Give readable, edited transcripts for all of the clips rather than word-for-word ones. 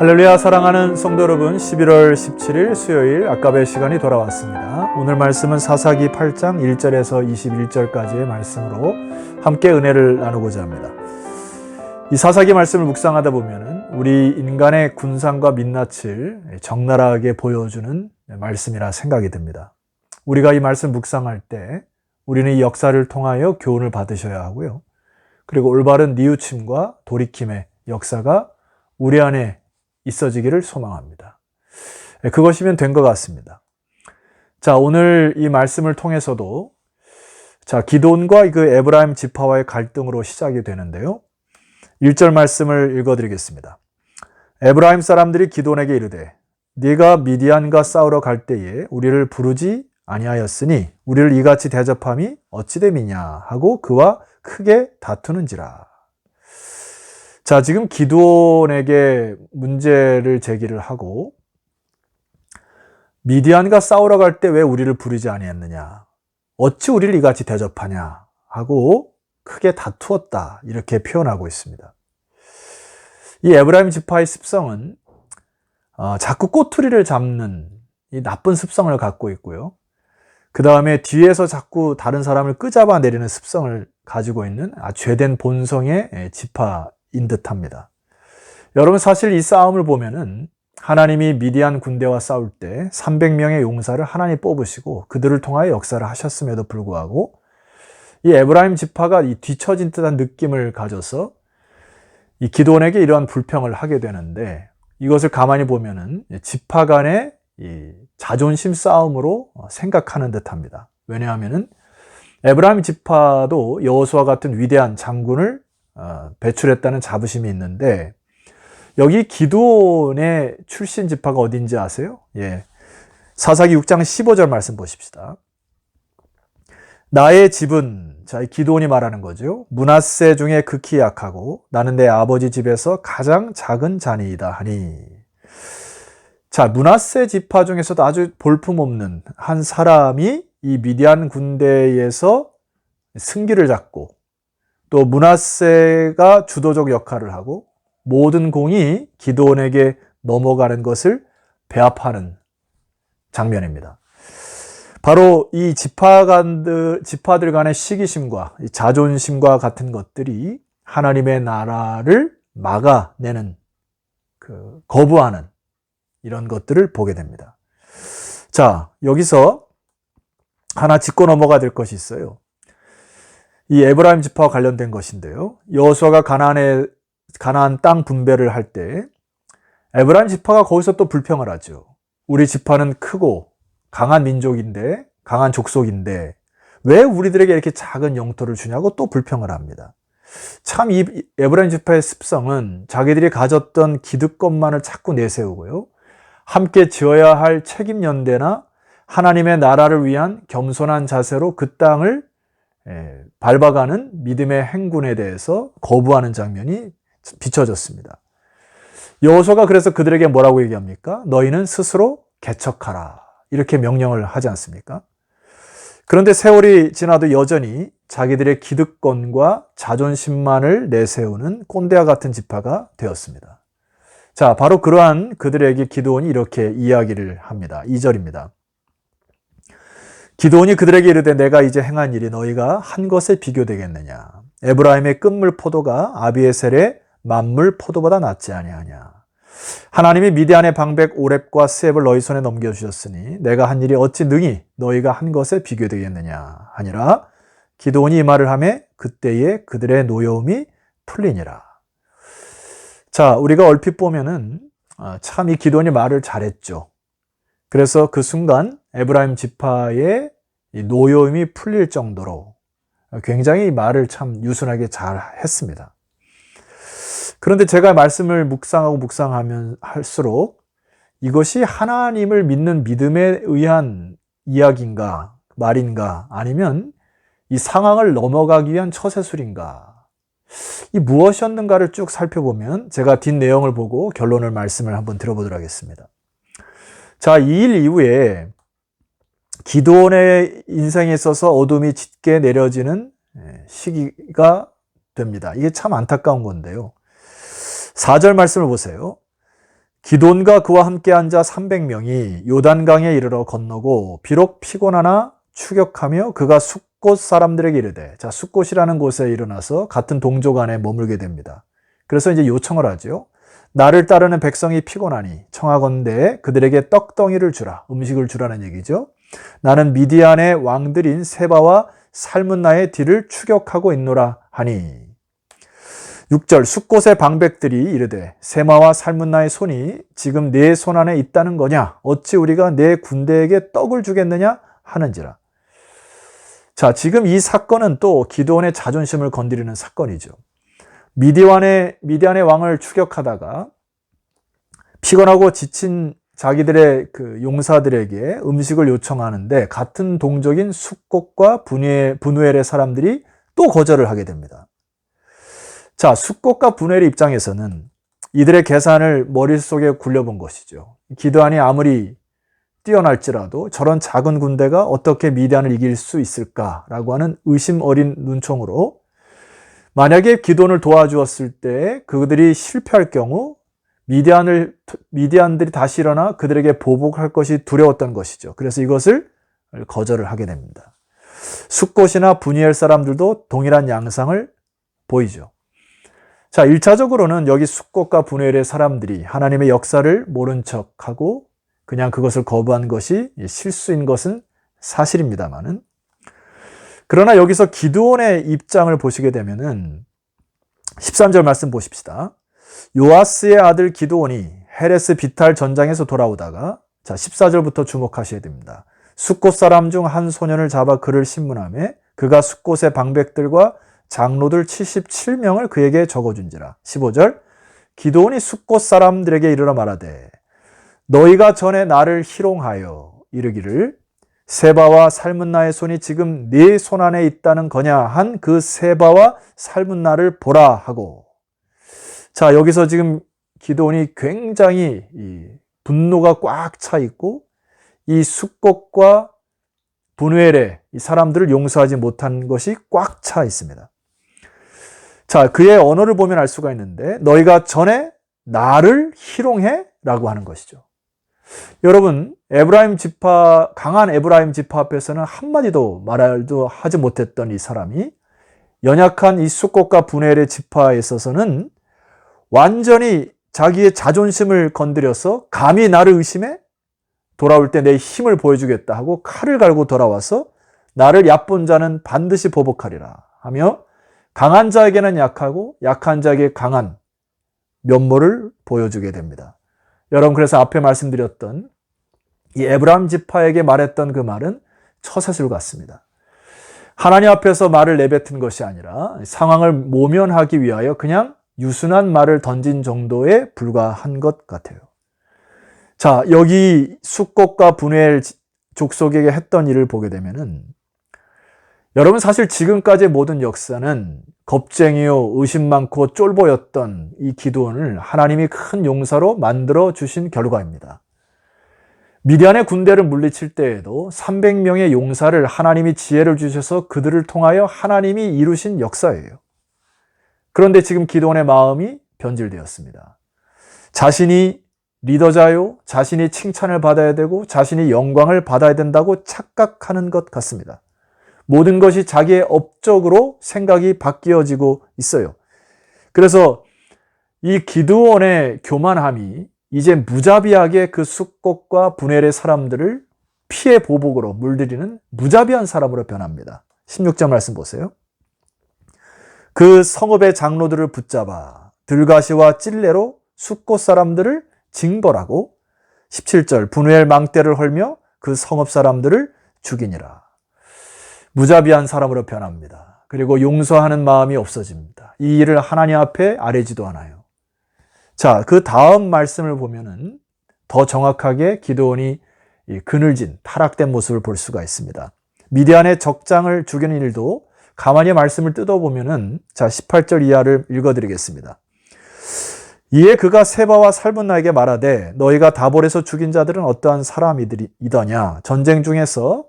할렐루야. 사랑하는 성도 여러분, 11월 17일 수요일 아까베 시간이 돌아왔습니다. 오늘 말씀은 사사기 8장 1절에서 21절까지의 말씀으로 함께 은혜를 나누고자 합니다. 이 사사기 말씀을 묵상하다 보면 우리 인간의 군상과 민낯을 적나라하게 보여주는 말씀이라 생각이 듭니다. 우리가 이 말씀 묵상할 때 우리는 이 역사를 통하여 교훈을 받으셔야 하고요. 그리고 올바른 뉘우침과 돌이킴의 역사가 우리 안에 있어지기를 소망합니다. 그것이면 된 것 같습니다. 자, 오늘 이 말씀을 통해서도 기드온과 그 에브라임 지파와의 갈등으로 시작이 되는데요. 1절 말씀을 읽어드리겠습니다. 에브라임 사람들이 기드온에게 이르되 네가 미디안과 싸우러 갈 때에 우리를 부르지 아니하였으니 우리를 이같이 대접함이 어찌 됨이냐 하고 그와 크게 다투는지라. 자, 지금 기드온에게 문제를 제기를 하고 미디안과 싸우러 갈 때 왜 우리를 부르지 아니했느냐, 어찌 우리를 이같이 대접하냐 하고 크게 다투었다, 이렇게 표현하고 있습니다. 이 에브라임 지파의 습성은 자꾸 꼬투리를 잡는 이 나쁜 습성을 갖고 있고요. 그 다음에 뒤에서 자꾸 다른 사람을 끄잡아 내리는 습성을 가지고 있는 죄된 본성의 지파인 듯합니다. 여러분, 사실 이 싸움을 보면은 하나님이 미디안 군대와 싸울 때 300명의 용사를 하나님 뽑으시고 그들을 통하여 역사를 하셨음에도 불구하고 이 에브라임 지파가 이 뒤처진 듯한 느낌을 가져서 이 기드온에게 이러한 불평을 하게 되는데, 이것을 가만히 보면은 지파 간의 이 자존심 싸움으로 생각하는 듯합니다. 왜냐하면은 에브라임 지파도 여호수아 같은 위대한 장군을 배출했다는 자부심이 있는데, 여기 기드온의 출신 지파가 어딘지 아세요? 사사기 6장 15절 말씀 보십시다. 나의 집은, 이 기드온이 말하는 거죠. 므낫세 중에 극히 약하고 나는 내 아버지 집에서 가장 작은 자니이다 하니. 자, 므낫세 지파 중에서도 아주 볼품없는 한 사람이 이 미디안 군대에서 승기를 잡고, 또 므낫세가 주도적 역할을 하고 모든 공이 기드온에게 넘어가는 것을 배합하는 장면입니다. 바로 이 지파들 간의 시기심과 자존심과 같은 것들이 하나님의 나라를 막아내는, 거부하는 이런 것들을 보게 됩니다. 자, 여기서 하나 짚고 넘어가야 될 것이 있어요. 이 에브라임 지파와 관련된 것인데요. 여호수아가 가나안 땅 분배를 할 때 에브라임 지파가 거기서 또 불평을 하죠. 우리 지파는 크고 강한 민족인데, 강한 족속인데 왜 우리들에게 이렇게 작은 영토를 주냐고 또 불평을 합니다. 참, 이 에브라임 지파의 습성은 자기들이 가졌던 기득권만을 자꾸 내세우고요, 함께 지어야 할 책임 연대나 하나님의 나라를 위한 겸손한 자세로 그 땅을 밟아가는 믿음의 행군에 대해서 거부하는 장면이 비춰졌습니다. 여호수아가 그래서 그들에게 뭐라고 얘기합니까? 너희는 스스로 개척하라, 이렇게 명령을 하지 않습니까? 그런데 세월이 지나도 여전히 자기들의 기득권과 자존심만을 내세우는 꼰대와 같은 지파가 되었습니다. 자, 바로 그러한 그들에게 기드온이 이렇게 이야기를 합니다. 2절입니다. 기드온이 그들에게 이르되 내가 이제 행한 일이 너희가 한 것에 비교되겠느냐? 에브라임의 끝물 포도가 아비에셀의 만물 포도보다 낫지 아니하냐? 하나님이 미디안의 방백 오렙과 스앱을 너희 손에 넘겨주셨으니 내가 한 일이 어찌 능히 너희가 한 것에 비교되겠느냐 하니라. 기드온이 이 말을 하매 그때에 그들의 노여움이 풀리니라. 자, 우리가 얼핏 보면은 참 이 기드온이 말을 잘했죠. 그래서 그 순간 에브라임 지파의 이 노여움이 풀릴 정도로 굉장히 말을 참 유순하게 잘 했습니다. 그런데 제가 말씀을 묵상하면 할수록 이것이 하나님을 믿는 믿음에 의한 이야기인가, 말인가, 아니면 이 상황을 넘어가기 위한 처세술인가, 이 무엇이었는가를 쭉 살펴보면 제가 뒷내용을 보고 결론을 말씀을 한번 들어보도록 하겠습니다. 자, 이 일 이후에 기드온의 인생에 있어서 어둠이 짙게 내려지는 시기가 됩니다. 이게 참 안타까운 건데요. 4절 말씀을 보세요. 기돈과 그와 함께 앉아 300명이 요단강에 이르러 건너고 비록 피곤하나 추격하며 그가 숫곳 사람들에게 이르되, 자, 숫곳이라는 곳에 일어나서 같은 동족 안에 머물게 됩니다. 그래서 이제 요청을 하죠. 나를 따르는 백성이 피곤하니 청하건대 그들에게 떡덩이를 주라, 음식을 주라는 얘기죠. 나는 미디안의 왕들인 세바와 살문나의 뒤를 추격하고 있노라 하니. 6절 숫곳의 방백들이 이르되 세마와 살문나의 손이 지금 내 손 안에 있다는 거냐? 어찌 우리가 내 군대에게 떡을 주겠느냐? 하는지라. 자, 지금 이 사건은 또 기드온의 자존심을 건드리는 사건이죠. 미디안의 왕을 추격하다가 피곤하고 지친 자기들의 그 용사들에게 음식을 요청하는데 같은 동족인 숫곳과 분우엘의 사람들이 또 거절을 하게 됩니다. 자, 숫곳과 분우엘의 입장에서는 이들의 계산을 머릿속에 굴려본 것이죠. 기드온이 아무리 뛰어날지라도 저런 작은 군대가 어떻게 미디안을 이길 수 있을까라고 하는 의심 어린 눈총으로 만약에 기드온을 도와주었을 때 그들이 실패할 경우 미디안들이 다시 일어나 그들에게 보복할 것이 두려웠던 것이죠. 그래서 이것을 거절을 하게 됩니다. 숫곳이나 분이엘 사람들도 동일한 양상을 보이죠. 자, 1차적으로는 여기 숫곳과 분이엘의 사람들이 하나님의 역사를 모른 척하고 그냥 그것을 거부한 것이 실수인 것은 사실입니다만은, 그러나 여기서 기드온의 입장을 보시게 되면은 13절 말씀 보십시다. 요아스의 아들 기드온이 헤레스 비탈 전장에서 돌아오다가, 자, 14절부터 주목하셔야 됩니다. 숫곳 사람 중 한 소년을 잡아 그를 신문하매 그가 숫곳의 방백들과 장로들 77명을 그에게 적어준지라. 15절 기드온이 숫곳 사람들에게 이르러 말하되 너희가 전에 나를 희롱하여 이르기를 세바와 살문나의 손이 지금 네 손 안에 있다는 거냐 한 그 세바와 살문나를 보라 하고. 자, 여기서 지금 기드온이 굉장히 분노가 꽉 차 있고 이 숫곳과 분우엘의 이 사람들을 용서하지 못한 것이 꽉 차 있습니다. 자, 그의 언어를 보면 알 수가 있는데 너희가 전에 나를 희롱해? 라고 하는 것이죠. 여러분, 강한 에브라임 지파 앞에서는 한마디도 말도 하지 못했던 이 사람이 연약한 이 숫곳과 분우엘의 지파에 있어서는 완전히 자기의 자존심을 건드려서 감히 나를 의심해? 돌아올 때 내 힘을 보여주겠다 하고 칼을 갈고 돌아와서 나를 얕본 자는 반드시 보복하리라 하며 강한 자에게는 약하고 약한 자에게 강한 면모를 보여주게 됩니다. 여러분, 그래서 앞에 말씀드렸던 이 에브라임 지파에게 말했던 그 말은 처세술 같습니다. 하나님 앞에서 말을 내뱉은 것이 아니라 상황을 모면하기 위하여 그냥 유순한 말을 던진 정도에 불과한 것 같아요. 자, 여기 숫곳과 분우엘 족속에게 했던 일을 보게 되면은 여러분, 사실 지금까지의 모든 역사는 겁쟁이요 의심 많고 쫄보였던 이 기드온을 하나님이 큰 용사로 만들어 주신 결과입니다. 미디안의 군대를 물리칠 때에도 300명의 용사를 하나님이 지혜를 주셔서 그들을 통하여 하나님이 이루신 역사예요. 그런데 지금 기드온의 마음이 변질되었습니다. 자신이 리더자요, 자신이 칭찬을 받아야 되고 자신이 영광을 받아야 된다고 착각하는 것 같습니다. 모든 것이 자기의 업적으로 생각이 바뀌어지고 있어요. 그래서 이 기드온의 교만함이 이제 무자비하게 그 숫곳과 분우엘의 사람들을 피해 보복으로 물들이는 무자비한 사람으로 변합니다. 16절 말씀 보세요. 그 성읍의 장로들을 붙잡아 들가시와 찔레로 숫곳 사람들을 징벌하고 17절 분우엘 망대를 헐며 그 성읍 사람들을 죽이니라. 무자비한 사람으로 변합니다. 그리고 용서하는 마음이 없어집니다. 이 일을 하나님 앞에 아뢰지도 않아요. 자, 그 다음 말씀을 보면은 더 정확하게 기드온이 그늘진 타락된 모습을 볼 수가 있습니다. 미디안의 적장을 죽이는 일도 가만히 말씀을 뜯어보면은, 자, 18절 이하를 읽어드리겠습니다. 이에 그가 세바와 살문나에게 말하되 너희가 다볼에서 죽인 자들은 어떠한 사람이더냐. 전쟁 중에서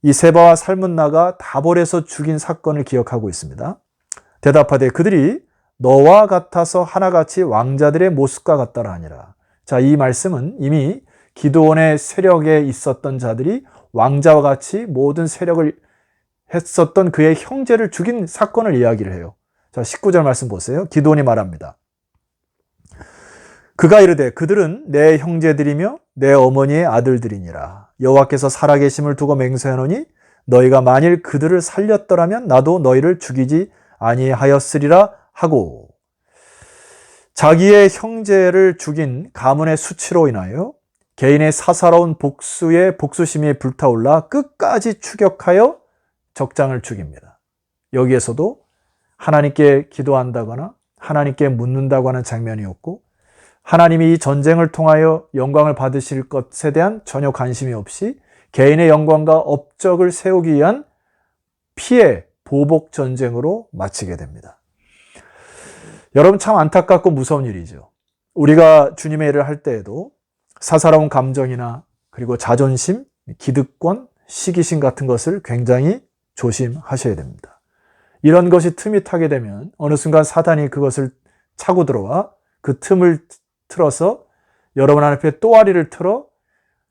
이 세바와 살문나가 다볼에서 죽인 사건을 기억하고 있습니다. 대답하되 그들이 너와 같아서 하나같이 왕자들의 모습과 같더라 하니라. 자, 이 말씀은 이미 기드온의 세력에 있었던 자들이 왕자와 같이 모든 세력을 했었던 그의 형제를 죽인 사건을 이야기를 해요. 자, 19절 말씀 보세요. 기드온이 말합니다. 그가 이르되 그들은 내 형제들이며 내 어머니의 아들들이니라. 여호와께서 살아계심을 두고 맹세하노니 너희가 만일 그들을 살렸더라면 나도 너희를 죽이지 아니하였으리라 하고, 자기의 형제를 죽인 가문의 수치로 인하여 개인의 사사로운 복수심이 불타올라 끝까지 추격하여 적장을 죽입니다. 여기에서도 하나님께 기도한다거나 하나님께 묻는다고 하는 장면이었고, 하나님이 이 전쟁을 통하여 영광을 받으실 것에 대한 전혀 관심이 없이 개인의 영광과 업적을 세우기 위한 피해 보복 전쟁으로 마치게 됩니다. 여러분, 참 안타깝고 무서운 일이죠. 우리가 주님의 일을 할 때에도 사사로운 감정이나 그리고 자존심, 기득권, 시기심 같은 것을 굉장히 조심하셔야 됩니다. 이런 것이 틈이 타게 되면 어느 순간 사단이 그것을 차고 들어와 그 틈을 틀어서 여러분 앞에 또아리를 틀어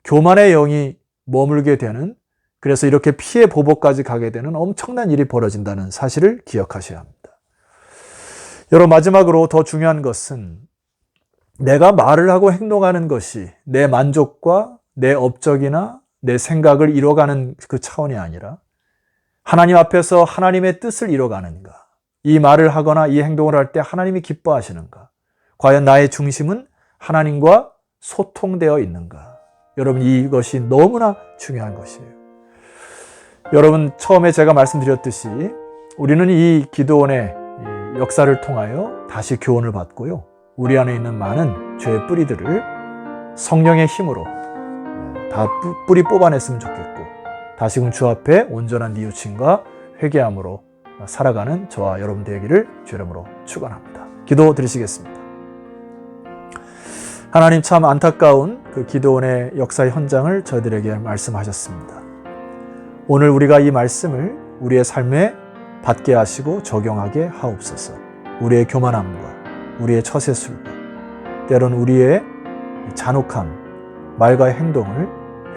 교만의 영이 머물게 되는, 그래서 이렇게 피해 보복까지 가게 되는 엄청난 일이 벌어진다는 사실을 기억하셔야 합니다. 여러분, 마지막으로 더 중요한 것은 내가 말을 하고 행동하는 것이 내 만족과 내 업적이나 내 생각을 이뤄가는 그 차원이 아니라 하나님 앞에서 하나님의 뜻을 이뤄가는가, 이 말을 하거나 이 행동을 할 때 하나님이 기뻐하시는가, 과연 나의 중심은 하나님과 소통되어 있는가. 여러분, 이것이 너무나 중요한 것이에요. 여러분, 처음에 제가 말씀드렸듯이 우리는 이 기드온의 역사를 통하여 다시 교훈을 받고요, 우리 안에 있는 많은 죄의 뿌리들을 성령의 힘으로 다 뿌리 뽑아냈으면 좋겠고, 다시금 주 앞에 온전한 뉘우침과 회개함으로 살아가는 저와 여러분 되기를 주 이름으로 축원합니다. 기도 드리시겠습니다. 하나님, 참 안타까운 그 기드온의 역사의 현장을 저희들에게 말씀하셨습니다. 오늘 우리가 이 말씀을 우리의 삶에 받게 하시고 적용하게 하옵소서. 우리의 교만함과 우리의 처세술과 때론 우리의 잔혹함, 말과 행동을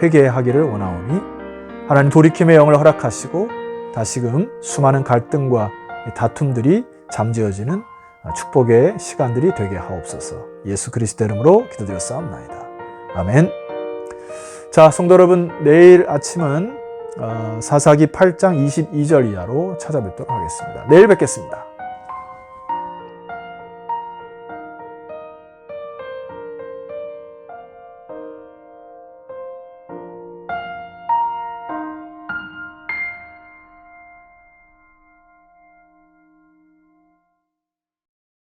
회개하기를 원하오니 하나님 돌이킴의 영을 허락하시고 다시금 수많은 갈등과 다툼들이 잠재워지는 축복의 시간들이 되게 하옵소서. 예수 그리스도 이름으로 기도드렸사옵나이다. 아멘. 자, 성도 여러분, 내일 아침은 사사기 8장 22절 이하로 찾아뵙도록 하겠습니다. 내일 뵙겠습니다.